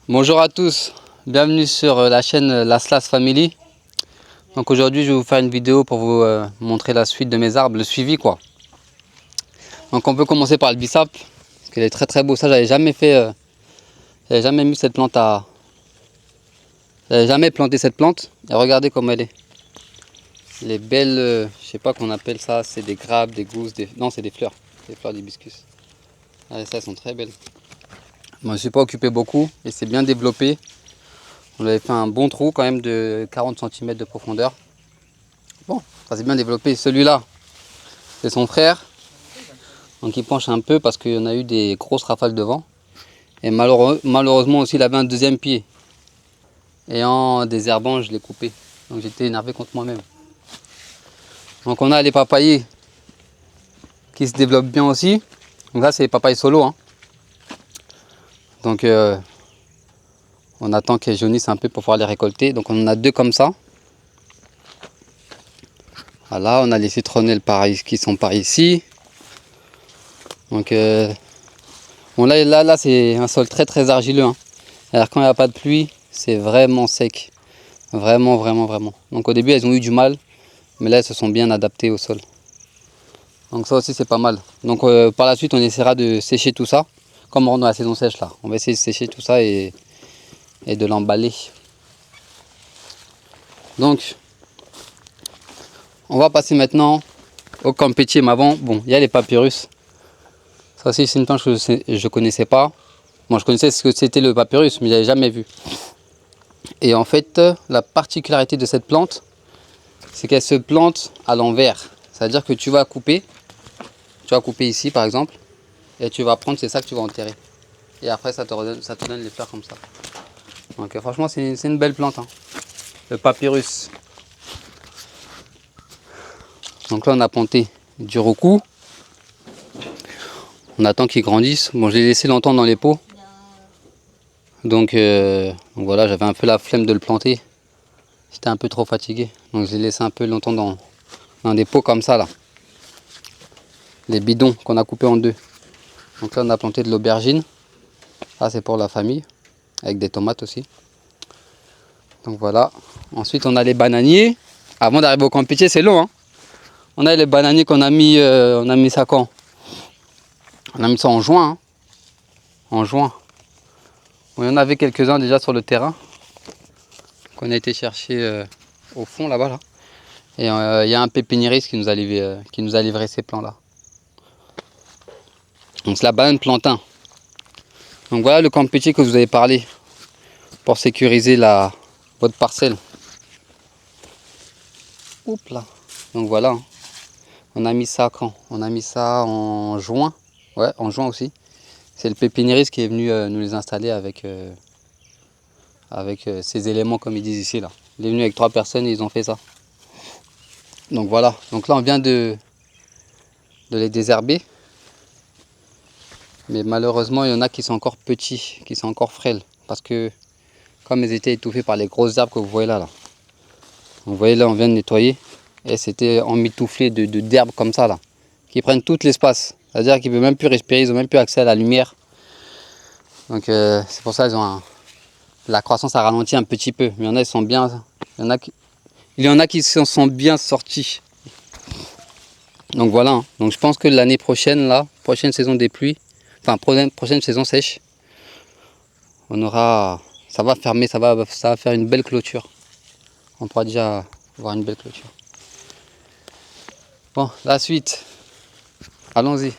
Bonjour à tous, bienvenue sur la chaîne Laslas Family. Donc aujourd'hui je vais vous faire une vidéo pour vous montrer la suite de mes arbres, le suivi quoi. Donc on peut commencer par le bissap, parce qu'il est très très beau. Ça j'avais jamais fait, j'avais jamais mis cette plante à... J'avais jamais planté cette plante, et regardez comme elle est. Les belles, je sais pas qu'on appelle ça, c'est des grappes, des gousses, non c'est des fleurs d'hibiscus. Allez, ça elles sont très belles. Moi je ne suis pas occupé beaucoup et c'est bien développé. On avait fait un bon trou quand même de 40 cm de profondeur. Bon, ça s'est bien développé. Celui-là, c'est son frère. Donc il penche un peu parce qu'il y en a eu des grosses rafales de vent. Et malheureusement aussi, il avait un deuxième pied. Et en désherbant, je l'ai coupé. Donc j'étais énervé contre moi-même. Donc on a les papayers qui se développent bien aussi. Donc là, c'est les papayes solo. Hein. Donc on attend qu'elles jaunissent un peu pour pouvoir les récolter. Donc on en a deux comme ça. Voilà, on a les citronnelles pareil, qui sont par ici. Donc bon là c'est un sol très très argileux. Hein. Alors quand il n'y a pas de pluie, c'est vraiment sec. Vraiment. Donc au début elles ont eu du mal, mais là elles se sont bien adaptées au sol. Donc ça aussi c'est pas mal. Donc par la suite on essaiera de sécher tout ça. Comme on rentre dans la saison sèche là. On va essayer de sécher tout ça et de l'emballer. Donc on va passer maintenant au campétier. Mais avant, bon, il y a les papyrus. Ça aussi c'est une plante que je connaissais pas. Moi je connaissais ce que c'était le papyrus, mais je n'avais jamais vu. Et en fait, la particularité de cette plante, c'est qu'elle se plante à l'envers. C'est-à-dire que tu vas couper ici par exemple, et tu vas prendre, c'est ça que tu vas enterrer. Et après ça te donne les fleurs comme ça. Donc franchement c'est une belle plante, hein. Le papyrus. Donc là on a planté du roku. On attend qu'il grandisse. Bon, je l'ai laissé longtemps dans les pots. Donc voilà, j'avais un peu la flemme de le planter. J'étais un peu trop fatigué. Donc je l'ai laissé un peu longtemps dans des pots comme ça là. Les bidons qu'on a coupés en deux. Donc là on a planté de l'aubergine. Ça c'est pour la famille. Avec des tomates aussi. Donc voilà. Ensuite on a les bananiers. Avant d'arriver au campétier c'est long. Hein. On a les bananiers qu'on a mis. On a mis ça quand? On a mis ça en juin. Hein. En juin. Bon, il y en avait quelques-uns déjà sur le terrain. Qu'on a été chercher au fond là-bas. Là. Et il y a un pépiniériste qui nous a livré ces plants là. Donc c'est la banane plantain. Donc voilà le campétier que vous avez parlé pour sécuriser votre parcelle. Oups là. Donc voilà. Hein. On a mis ça quand? On a mis ça en juin. Ouais, en juin aussi. C'est le pépiniériste qui est venu nous les installer avec ces éléments comme ils disent ici là. Il est venu avec 3 personnes et ils ont fait ça. Donc voilà. Donc là on vient de les désherber. Mais malheureusement il y en a qui sont encore petits, qui sont encore frêles. Parce que comme ils étaient étouffés par les grosses herbes que vous voyez là. Vous voyez là on vient de nettoyer. Et c'était emmitouflé d'herbes comme ça là. Qui prennent tout l'espace. C'est-à-dire qu'ils ne peuvent même plus respirer, ils n'ont même plus accès à la lumière. Donc c'est pour ça qu'ils ont la croissance a ralenti un petit peu. Mais il y en a ils sont bien. Il y en a qui s'en sont bien sortis. Donc voilà. Hein. Donc je pense que l'année prochaine, là, prochaine saison des pluies, enfin prochaine saison sèche, on aura. Ça va fermer, ça va faire une belle clôture. On pourra déjà voir une belle clôture. Bon, la suite. Allons-y.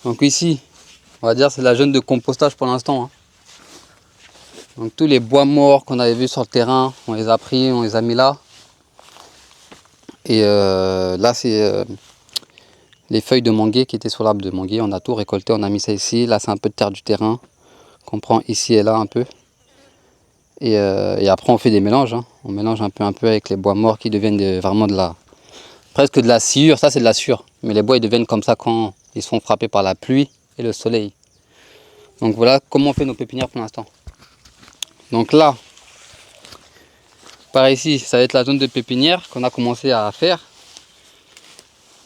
Donc ici, on va dire c'est la zone de compostage pour l'instant. Hein. Donc tous les bois morts qu'on avait vus sur le terrain, on les a pris, on les a mis là. Et là c'est les feuilles de manguier qui étaient sur l'arbre de manguier. On a tout récolté, on a mis ça ici. Là c'est un peu de terre du terrain qu'on prend ici et là un peu. Et après on fait des mélanges. Hein. On mélange un peu avec les bois morts qui deviennent vraiment presque de la sciure. Ça c'est de la sciure. Mais les bois ils deviennent comme ça quand ils sont frappés par la pluie et le soleil. Donc voilà comment on fait nos pépinières pour l'instant. Donc là, par ici, ça va être la zone de pépinière qu'on a commencé à faire.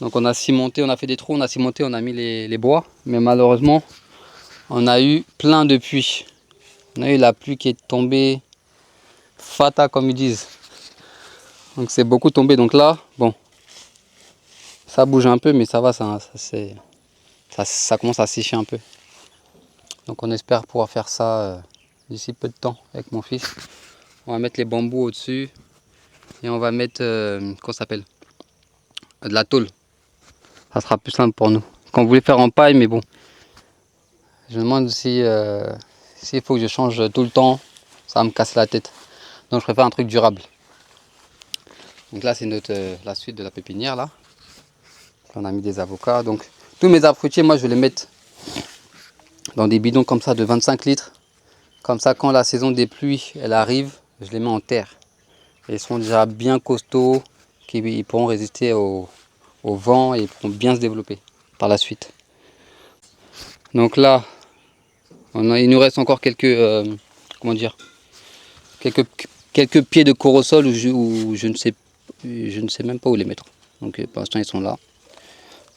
Donc on a cimenté, on a fait des trous, on a cimenté, on a mis les bois. Mais malheureusement, on a eu plein de pluie. On a eu la pluie qui est tombée fata comme ils disent. Donc c'est beaucoup tombé. Donc là, bon, ça bouge un peu, mais ça va, ça commence à sécher un peu. Donc on espère pouvoir faire ça d'ici peu de temps avec mon fils. On va mettre les bambous au-dessus et on va mettre, comment ça s'appelle, de la tôle. Ça sera plus simple pour nous. Qu'on voulait faire en paille, mais bon, je me demande si s'il faut que je change tout le temps, ça va me casser la tête. Donc je préfère un truc durable. Donc là c'est la suite de la pépinière là. On a mis des avocats. Donc tous mes arbres fruitiers, moi je vais les mettre dans des bidons comme ça de 25 litres. Comme ça quand la saison des pluies elle arrive, je les mets en terre. Et ils seront déjà bien costauds, ils pourront résister au vent et ils pourront bien se développer par la suite. Donc là, il nous reste encore quelques, comment dire, quelques pieds de corosol où je ne sais même pas où les mettre. Donc pour l'instant ils sont là.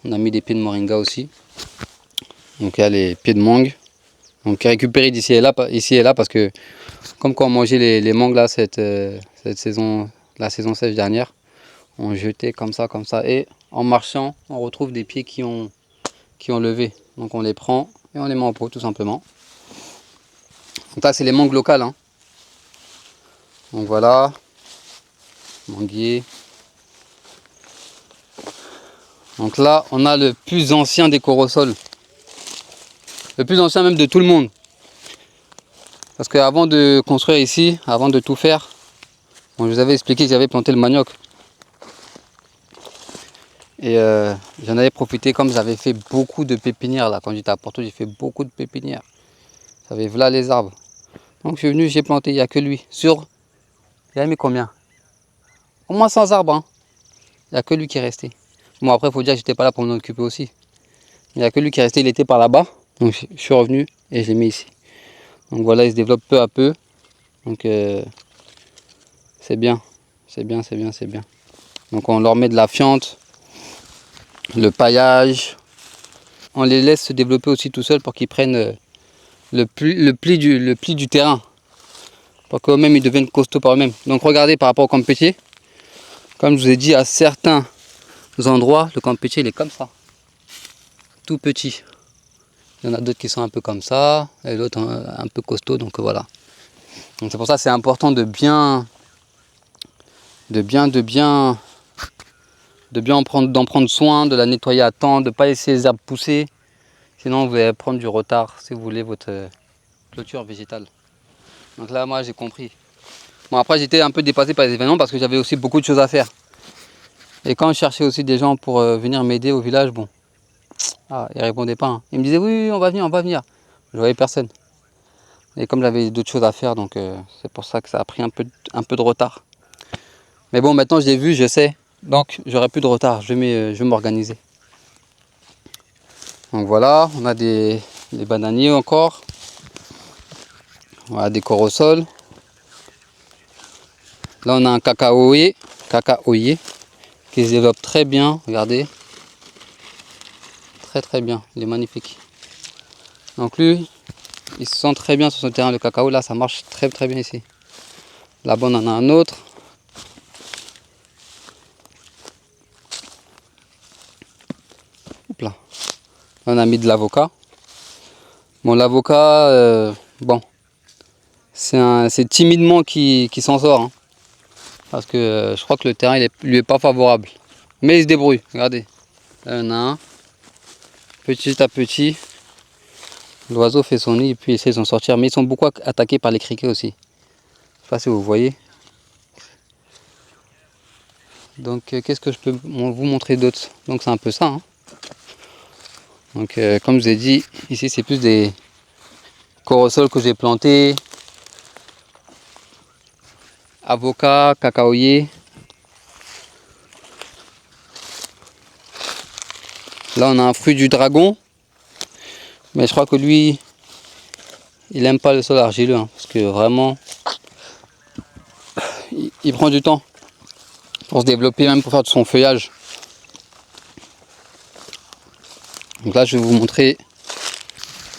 On a mis des pieds de moringa aussi. Donc il y a les pieds de mangue. Donc récupérés d'ici et là, parce que comme quand on mangeait les mangues là cette saison, la saison sèche dernière, on jetait comme ça et en marchant on retrouve des pieds qui ont levé. Donc on les prend et on les met en pot tout simplement. Donc là c'est les mangues locales. Hein. Donc voilà, manguier. Donc là on a le plus ancien des corosols. Le plus ancien même de tout le monde. Parce qu'avant de construire ici, avant de tout faire, bon, je vous avais expliqué que j'avais planté le manioc. Et j'en avais profité comme j'avais fait beaucoup de pépinières là. Quand j'étais à Porto, j'ai fait beaucoup de pépinières. J'avais là les arbres. Donc je suis venu, j'ai planté, il n'y a que lui. Il a mis combien? Au moins 100 arbres. Hein. Il n'y a que lui qui est resté. Bon après il faut dire que j'étais pas là pour m'en occuper aussi. Il n'y a que lui qui est resté, il était par là-bas. Donc je suis revenu et je l'ai mis ici. Donc voilà, il se développe peu à peu. Donc c'est bien. C'est bien. Donc on leur met de la fiente, le paillage. On les laisse se développer aussi tout seuls pour qu'ils prennent le pli du terrain. Pour qu'eux-mêmes ils deviennent costauds par eux-mêmes. Donc regardez par rapport au campétier. Comme je vous ai dit, à certains endroits, le campétier il est comme ça. Tout petit. Il y en a d'autres qui sont un peu comme ça, et d'autres un peu costauds, donc voilà. Donc c'est pour ça que c'est important d'en prendre soin, de la nettoyer à temps, de ne pas laisser les arbres pousser. Sinon vous allez prendre du retard si vous voulez votre clôture végétale. Donc là moi j'ai compris. Bon après j'étais un peu dépassé par les événements parce que j'avais aussi beaucoup de choses à faire. Et quand je cherchais aussi des gens pour venir m'aider au village, bon, ils répondaient pas. Hein. Ils me disaient oui, on va venir. Je voyais personne. Et comme j'avais d'autres choses à faire, donc c'est pour ça que ça a pris un peu de retard. Mais bon, maintenant je l'ai vu, je sais, donc j'aurai plus de retard, je vais m'organiser. Donc voilà, on a des bananiers encore. Voilà, des corosols. Là on a un cacaoyer qui se développe très bien, regardez. Très bien, il est magnifique. Donc lui, il se sent très bien sur son terrain, le cacao, là ça marche très bien ici. Là-bas on en a un autre. Hop là. On a mis de l'avocat. Bon, l'avocat, bon, c'est timidement qui s'en sort. Hein, parce que je crois que le terrain lui est pas favorable. Mais il se débrouille, regardez. Là, il y en a un. Petit à petit, l'oiseau fait son nid et puis il essaie de s'en sortir. Mais ils sont beaucoup attaqués par les criquets aussi. Je sais pas si vous voyez. Donc qu'est-ce que je peux vous montrer d'autre? Donc c'est un peu ça. Hein. Donc comme je vous ai dit, ici c'est plus des corosols que j'ai plantés. Avocat, cacaoyer. Là on a un fruit du dragon. Mais je crois que lui, il aime pas le sol argileux. Hein, parce que vraiment, il prend du temps pour se développer, même pour faire de son feuillage. Donc là je vais vous montrer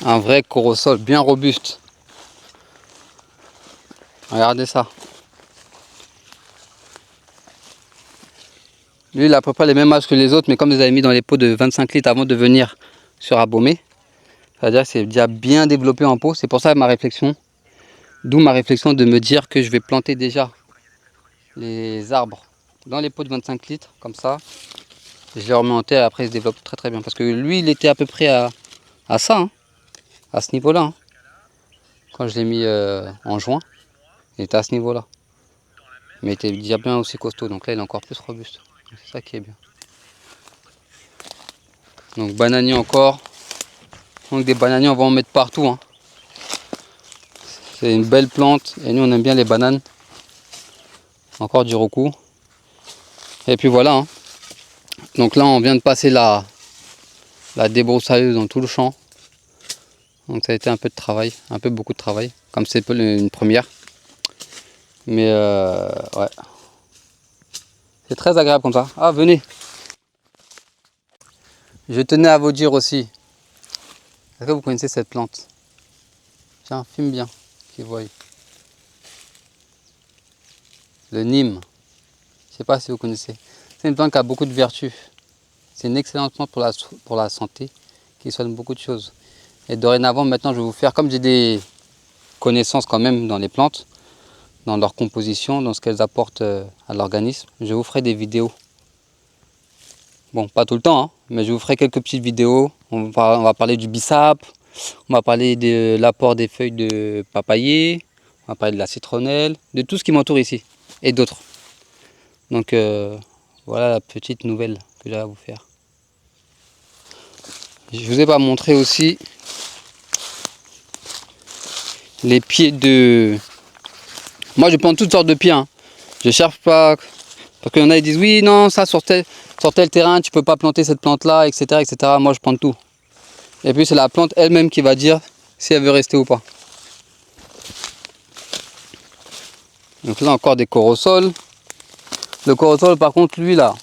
un vrai corosol bien robuste. Regardez ça. Lui il a à peu près les mêmes âges que les autres, mais comme je les avais mis dans les pots de 25 litres avant de venir sur Abomey, c'est-à-dire que c'est déjà bien développé en pot. C'est pour ça ma réflexion, d'où ma réflexion de me dire que je vais planter déjà les arbres dans les pots de 25 litres, comme ça. Je les remets en terre et après il se développe très très bien. Parce que lui il était à peu près à ça, hein, à ce niveau-là. Hein. Quand je l'ai mis en juin, il était à ce niveau-là. Mais il était déjà bien aussi costaud, donc là il est encore plus robuste. C'est ça qui est bien. Donc bananier encore. Donc des bananiers on va en mettre partout. Hein. C'est une belle plante et nous on aime bien les bananes. Encore du roku. Et puis voilà. Hein. Donc là on vient de passer la débroussailleuse dans tout le champ. Donc ça a été un peu de travail, un peu beaucoup de travail, comme c'est une première. Mais ouais. C'est très agréable comme ça. Ah venez. Je tenais à vous dire aussi. Est-ce que vous connaissez cette plante? Tiens, filme bien, qu'ils voient. Le Nîmes. Je ne sais pas si vous connaissez. C'est une plante qui a beaucoup de vertus. C'est une excellente plante pour la santé, qui soigne beaucoup de choses. Et dorénavant, maintenant, je vais vous faire, comme j'ai des connaissances quand même dans les plantes, dans leur composition, dans ce qu'elles apportent à l'organisme, je vous ferai des vidéos. Bon, pas tout le temps, hein, mais je vous ferai quelques petites vidéos. On va parler du bissap, on va parler de l'apport des feuilles de papayer, on va parler de la citronnelle, de tout ce qui m'entoure ici, et d'autres. Donc voilà la petite nouvelle que j'ai à vous faire. Je vous ai pas montré aussi les pieds de... Moi je plante toutes sortes de pieds, hein. Je cherche pas... Parce qu'il y en a qui disent oui non ça sur tel terrain tu peux pas planter cette plante là, etc. etc. Moi je plante tout. Et puis c'est la plante elle-même qui va dire si elle veut rester ou pas. Donc là encore des corosols. Le corosol par contre lui là,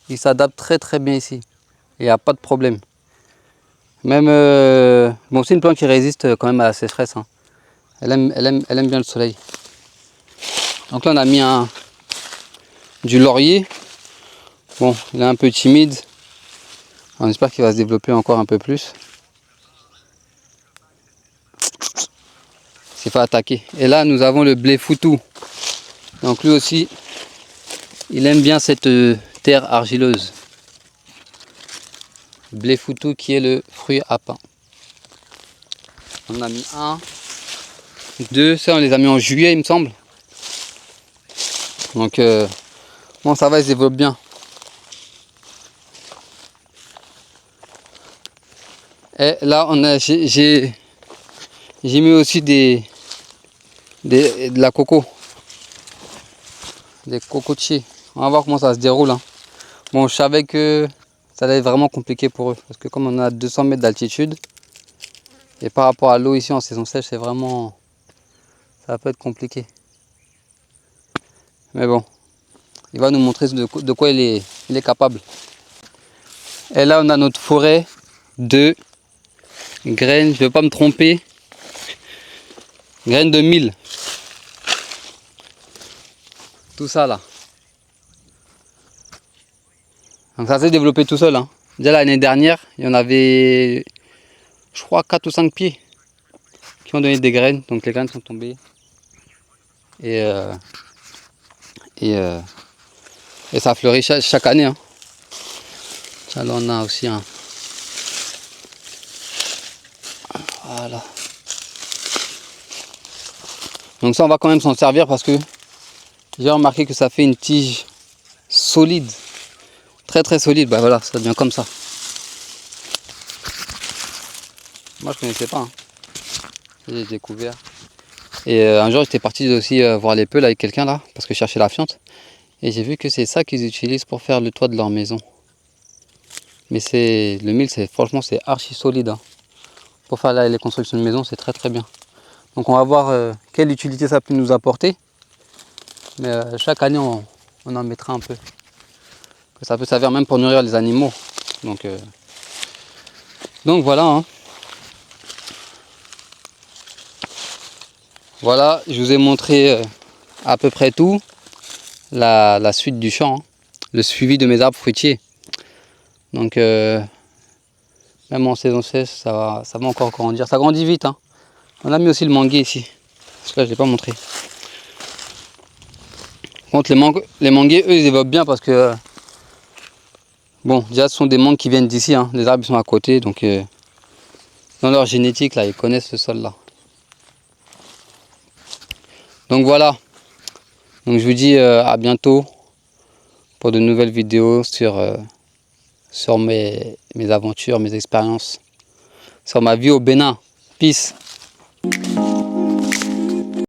il s'adapte très très bien ici. Il n'y a pas de problème. Même bon c'est une plante qui résiste quand même à la sécheresse. Hein. Elle aime bien le soleil. Donc là on a mis du laurier. Bon il est un peu timide. On espère qu'il va se développer encore un peu plus. C'est pas attaqué. Et là nous avons le blé foutou. Donc lui aussi il aime bien cette terre argileuse. Blé foutou qui est le fruit à pain. On a mis 1, 2, ça on les a mis en juillet il me semble. Donc bon ça va, ils se développent bien. Et là on a j'ai mis aussi de la coco. Des cocotiers. On va voir comment ça se déroule. Hein. Bon je savais que ça allait être vraiment compliqué pour eux. Parce que comme on a 200 mètres d'altitude. Et par rapport à l'eau ici en saison sèche c'est vraiment... Ça peut être compliqué. Mais bon. Il va nous montrer de quoi il est capable. Et là on a notre forêt de graines, je ne vais pas me tromper, graines de mil. Tout ça là. Donc ça s'est développé tout seul. Hein. Déjà l'année dernière, il y en avait, je crois, 4 ou 5 pieds qui ont donné des graines. Donc les graines sont tombées. Et ça fleurit chaque année. Hein. Là on a aussi un... Voilà. Donc ça on va quand même s'en servir parce que j'ai remarqué que ça fait une tige solide. Très très solide. Bah voilà, ça devient comme ça. Moi je connaissais pas. Hein. J'ai découvert. Et un jour j'étais parti aussi voir les peuls avec quelqu'un là, parce que je cherchais la fiente. Et j'ai vu que c'est ça qu'ils utilisent pour faire le toit de leur maison. Mais le mil, franchement c'est archi solide. Hein. Pour faire les constructions de maison, c'est très très bien. Donc on va voir quelle utilité ça peut nous apporter. Mais chaque année on en mettra un peu. Que ça peut servir même pour nourrir les animaux. Donc Donc voilà, hein. Voilà, je vous ai montré à peu près tout, la suite du champ, hein, le suivi de mes arbres fruitiers. Donc même en saison sèche, ça va encore grandir. Ça grandit vite, hein. On a mis aussi le manguier ici. Parce que là, je ne l'ai pas montré. Par contre, les manguiers, eux, ils évoluent bien parce que... bon, déjà, ce sont des mangues qui viennent d'ici, hein. Les arbres, ils sont à côté. Donc, dans leur génétique, là, ils connaissent ce sol-là. Donc, voilà. Donc, je vous dis à bientôt pour de nouvelles vidéos sur mes aventures, mes expériences. Sur ma vie au Bénin. Peace.